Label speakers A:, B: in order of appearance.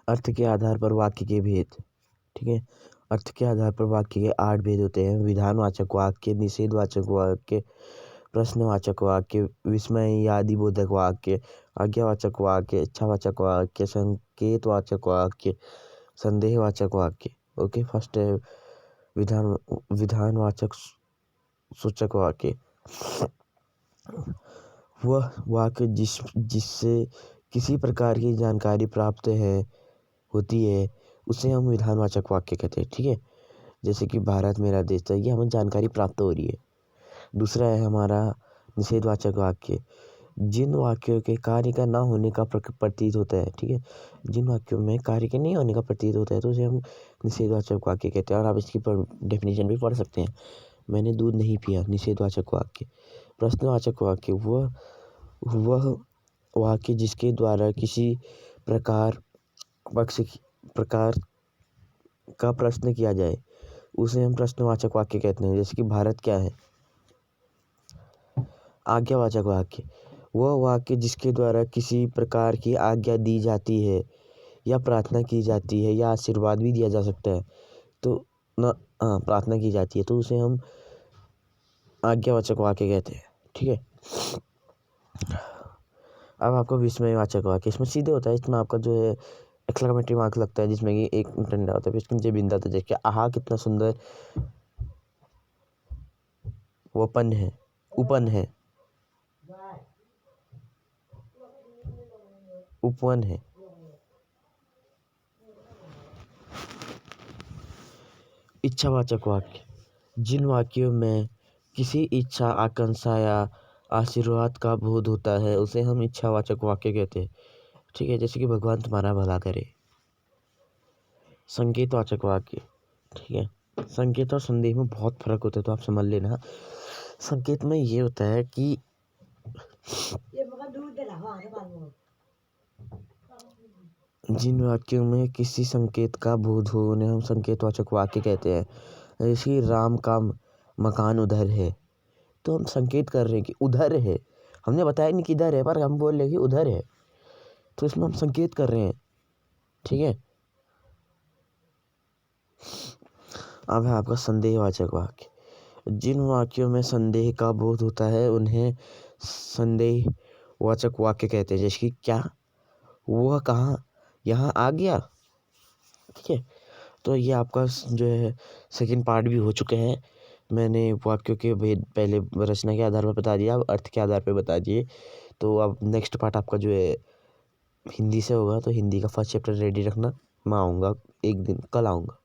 A: अर्थ के आधार पर वाक्य के भेद। ठीक है, अर्थ के आधार पर वाक्य के 8 भेद होते हैं। विधानवाचक वाक्य, निषेधवाचक वाक्य, प्रश्नवाचक वाक्य, विस्मय या आदिबोधक वाक्य, आज्ञावाचक वाक्य, इच्छावाचक वाक्य, संकेतवाचक वाक्य, संदेहवाचक वाक्य। ओके, फर्स्ट है विधानवाचक सूचक वाक्य। वह वाक्य जिससे किसी प्रकार की जानकारी प्राप्त होती है उसे हम विधानवाचक वाक्य कहते हैं। ठीक है, जैसे कि भारत मेरा देश है, ये हमें जानकारी प्राप्त हो रही है। दूसरा है हमारा निषेधवाचक वाक्य, जिन वाक्यों के कार्य का ना होने का प्रतीत होता है। ठीक है, जिन वाक्यों में कार्य के नहीं होने का प्रतीत होता है तो उसे हम निषेधवाचक वाक्य कहते हैं। और आप इसकी डेफिनेशन भी पढ़ सकते हैं। मैंने दूध नहीं पिया, निषेधवाचक वाक्य। प्रश्नवाचक वाक्य, वह वाक्य जिसके द्वारा किसी प्रकार का प्रश्न किया जाए उसे हम प्रश्नवाचक वाक्य कहते हैं। जैसे कि भारत क्या है। आज्ञावाचक वाक्य, वह वाक्य जिसके द्वारा किसी प्रकार की आज्ञा दी जाती है या प्रार्थना की जाती है या आशीर्वाद भी दिया जा सकता है तो प्रार्थना की जाती है तो उसे हम आज्ञावाचक वाक्य कहते हैं। ठीक है, अब आपको विस्मयवाचक वाक्य, इसमें सीधे होता है। इसमें आपका जो है एक्सक्लेमेटरी मार्क लगता है, जिसमें कि एक डंडा होता है, फिर इसके नीचे बिंदा था, जैसे आहा कितना सुंदर वपन है, उपन है, उपवन है। इच्छावाचक वाक्य, जिन वाक्यों में किसी इच्छा, आकांक्षा या आशीर्वाद का बोध होता है उसे हम इच्छावाचक वाक्य कहते हैं। ठीक है, जैसे कि भगवान तुम्हारा भला करे। संकेतवाचक वाक्य, ठीक है, संकेत और संदेह में बहुत फर्क होता है तो आप समझ लेना। संकेत में ये होता है कि जिन वाक्यों में किसी संकेत का बोध हो उन्हें हम संकेतवाचक वाक्य कहते हैं। जैसे राम का मकान उधर है तो हम संकेत कर रहे हैं कि उधर है, हमने बताया नहीं किधर है पर हम बोल रहे हैं कि उधर है, तो इसमें हम संकेत कर रहे हैं। ठीक है, अब है आपका संदेहवाचक वाक्य, जिन वाक्यों में संदेह का बोध होता है उन्हें संदेहवाचक वाक्य कहते हैं। जैसे कि क्या, वह कहाँ, यहाँ आ गया। ठीक है, तो ये आपका जो है सेकंड पार्ट भी हो चुके हैं। मैंने वाक्यों के भेद पहले रचना के आधार पर बता दिया, अब अर्थ के आधार पर बता दिए। तो अब नेक्स्ट पार्ट आपका जो है हिंदी से होगा, तो हिंदी का फर्स्ट चैप्टर रेडी रखना। मैं आऊँगा एक दिन, कल आऊँगा।